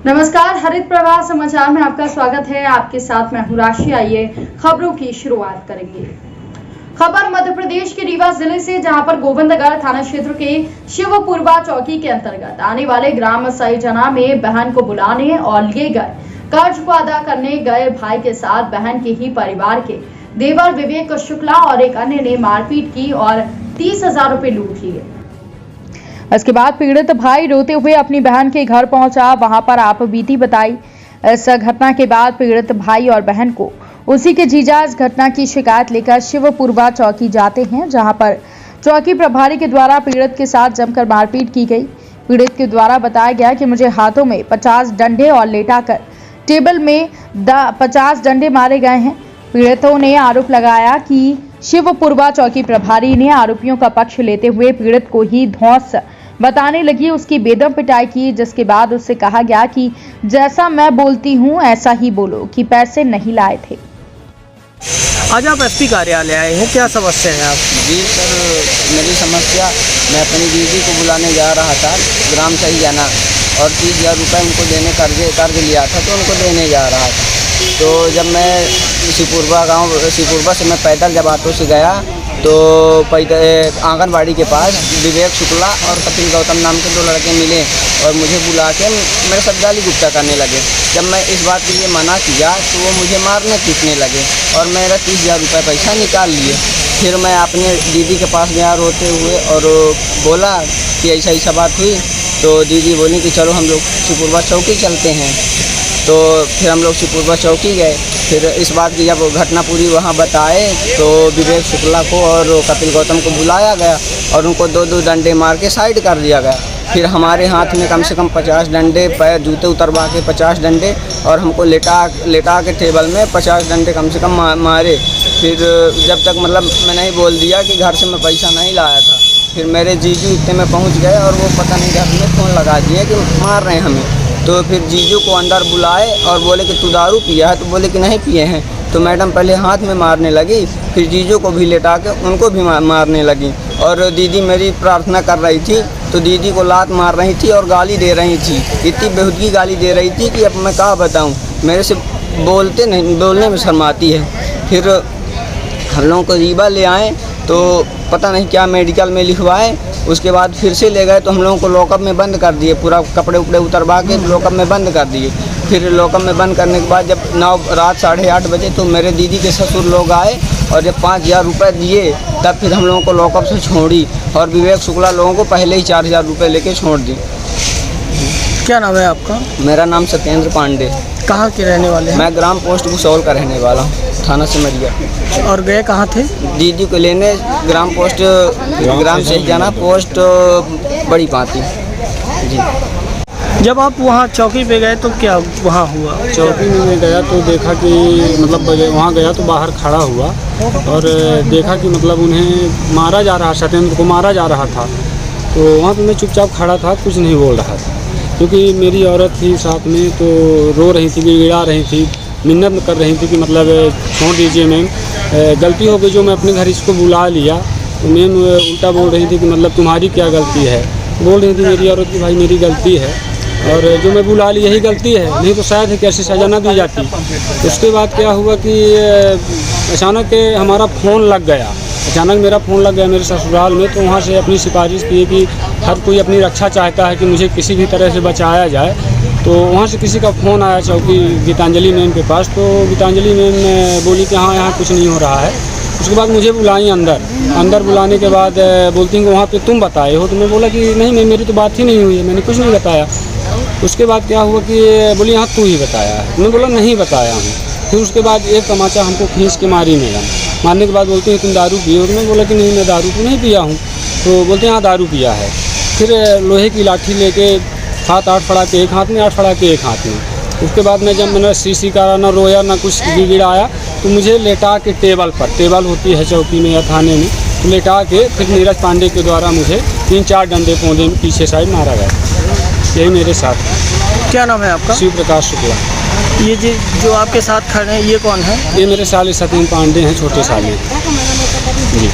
नमस्कार, हरित प्रवाह समाचार में आपका स्वागत है। आपके साथ मैं हूं राशि। आइए खबरों की शुरुआत करेंगे। खबर मध्य प्रदेश के रीवा जिले से, जहां पर गोविंदगढ़ थाना क्षेत्र के शिवपुरवा चौकी के अंतर्गत आने वाले ग्राम सईजना में बहन को बुलाने और लिए गए कर्ज को अदा करने गए भाई के साथ बहन के ही परिवार के देवर विवेक शुक्ला और एक अन्य ने मारपीट की और 30,000 रुपए लूट लिए। इसके बाद पीड़ित भाई रोते हुए अपनी बहन के घर पहुंचा, वहां पर आपबीती बताई। इस घटना के बाद पीड़ित भाई और बहन को उसी के जीजा इस घटना की शिकायत लेकर शिवपुरवा चौकी जाते हैं, जहां पर चौकी प्रभारी के द्वारा पीड़ित के साथ जमकर मारपीट की गई। पीड़ित के द्वारा बताया गया कि मुझे हाथों में 50 डंडे और लेटाकर टेबल में 50 डंडे मारे गए हैं। पीड़ितों ने आरोप लगाया कि शिवपुरवा चौकी प्रभारी ने आरोपियों का पक्ष लेते हुए पीड़ित को ही धौंस बताने लगी, उसकी बेदम पिटाई की, जिसके बाद उससे कहा गया कि जैसा मैं बोलती हूं ऐसा ही बोलो, कि पैसे नहीं लाए थे। आज आप एसपी कार्यालय आए हैं, क्या समस्या है आप? जी सर, मेरी समस्या, मैं अपनी दीदी को बुलाने जा रहा था ग्राम सईजना और 30,000 रुपये उनको देने कर्ज लिया था, तो उनको देने जा रहा था। तो जब मैं शिवपुरवा से मैं पैदल जब ऑटो से गया तो आंगनबाड़ी के पास विवेक शुक्ला और कपिल गौतम नाम के 2 लड़के मिले और मुझे बुला के मेरे साथ गाली गुप्ता करने लगे। जब मैं इस बात के लिए मना किया तो वो मुझे मारने पीटने लगे और मेरा 30,000 रुपये पैसा निकाल लिए। फिर मैं अपने दीदी के पास गया रोते हुए और बोला कि ऐसा बात हुई। तो दीदी बोली कि चलो हम लोग शिवपुरवा चौकी चलते हैं। तो फिर हम लोग शिवपुरवा चौकी गए। फिर इस बात की जब घटना पूरी वहाँ बताए तो विवेक शुक्ला को और कपिल गौतम को बुलाया गया और उनको 2-2 डंडे मार के साइड कर दिया गया। फिर हमारे हाथ में कम से कम 50 डंडे, पैर जूते उतरवा के 50 डंडे और हमको लेटा के टेबल में 50 डंडे कम से कम मारे। फिर जब तक मतलब मैंने ही बोल दिया कि घर से मैं पैसा नहीं लाया था। फिर मेरे जीजू इतने में पहुँच गए और वो पता नहीं घर में फ़ोन लगा दिए कि मार रहे हैं हमें। तो फिर जीजू को अंदर बुलाए और बोले कि तू दारू पिया है? तो बोले कि नहीं पिए हैं। तो मैडम पहले हाथ में मारने लगी, फिर जीजू को भी लेटा के उनको भी मारने लगी। और दीदी मेरी प्रार्थना कर रही थी तो दीदी को लात मार रही थी और गाली दे रही थी। इतनी बेहूदगी गाली दे रही थी कि अब मैं क्या बताऊं, मेरे से बोलने में शर्म आती है। फिर हम लोगों को रीवा ले आए तो पता नहीं क्या मेडिकल में लिखवाए। उसके बाद फिर से ले गए तो हम लोगों को लॉकअप में बंद कर दिए, पूरा कपड़े उपड़े उतरवा के लॉकअप में बंद कर दिए। फिर लॉकअप में बंद करने के बाद जब रात 8:30 बजे तो मेरे दीदी के ससुर लोग आए और जब 5,000 रुपये दिए तब फिर हम लोगों को लॉकअप से छोड़ी और विवेक शुक्ला लोगों को पहले ही 4,000 रुपये लेके छोड़ दी। क्या नाम है आपका? मेरा नाम सत्येंद्र पांडे। कहाँ के रहने वाले हैं? मैं ग्राम पोस्ट भुसौल का रहने वाला हूँ, थाना सिमरिया। और गए कहाँ थे? दीदी को लेने ग्राम सईजना पोस्ट बड़ी पाती। जी। जब आप वहाँ चौकी पे गए तो क्या वहाँ हुआ? चौकी में मैं गया तो देखा कि मतलब वहाँ गया तो बाहर खड़ा हुआ और देखा कि मतलब उन्हें मारा जा रहा, सत्येंद्र को मारा जा रहा था। तो वहाँ पे मैं चुपचाप खड़ा था, कुछ नहीं बोल रहा था, क्योंकि मेरी औरत थी साथ में, तो रो रही थी, गिड़गिड़ा रही थी, मिन्नत कर रही थी कि मतलब छोड़ दीजिए मैम, गलती हो गई जो मैं अपने घर इसको बुला लिया। तो मैम उल्टा बोल रही थी कि मतलब तुम्हारी क्या गलती है? बोल रही थी मेरी औरत की भाई मेरी गलती है और जो मैं बुला ली यही गलती है, नहीं तो शायद है कैसे सजा ना दी जाती। उसके बाद क्या हुआ कि अचानक हमारा फ़ोन लग गया, अचानक मेरा फ़ोन लग गया मेरे ससुराल में। तो वहाँ से अपनी सिफारिश की कि हर कोई अपनी रक्षा चाहता है कि मुझे किसी भी तरह से बचाया जाए। तो वहाँ से किसी का फ़ोन आया चौकी गीतांजलि मैम के पास। तो गीतांजलि मैम बोली कि हाँ यहाँ कुछ नहीं हो रहा है। उसके बाद मुझे बुलाई अंदर बुलाने के बाद बोलती हैं कि वहाँ पे तुम बताए हो। तो मैं बोला कि नहीं मैम, मेरी तो बात ही नहीं हुई है, मैंने कुछ नहीं बताया। उसके बाद क्या हुआ कि बोली हाँ तू ही बताया है। मैं बोला नहीं बताया हूँ। फिर उसके बाद एक तमाचा हमको खींच के मारी मैडम। मारने के बाद बोलती हैं तुम दारू पिए हो? तो मैं बोला कि नहीं मैं दारू तो नहीं पिया हूँ। तो बोलते हैं हाँ दारू पिया है। फिर लोहे की लाठी लेके 7-8 फड़ा के एक हाथ में, 8 फड़ा के एक हाथ में। उसके बाद में जब मैंने सीसी का ना रोया ना कुछ गिड़गिड़ाया तो मुझे लेटा के टेबल होती है चौकी में या थाने में, तो लेटा के फिर नीरज पांडे के द्वारा मुझे 3-4 डंडे पौधे में पीछे साइड मारा गया। यही मेरे साथ। क्या नाम है आपका? शिव प्रकाश शुक्ला। ये जो आपके साथ खड़े हैं ये कौन है? ये मेरे साले सत्येंद्र पांडे हैं, छोटे साले। जी।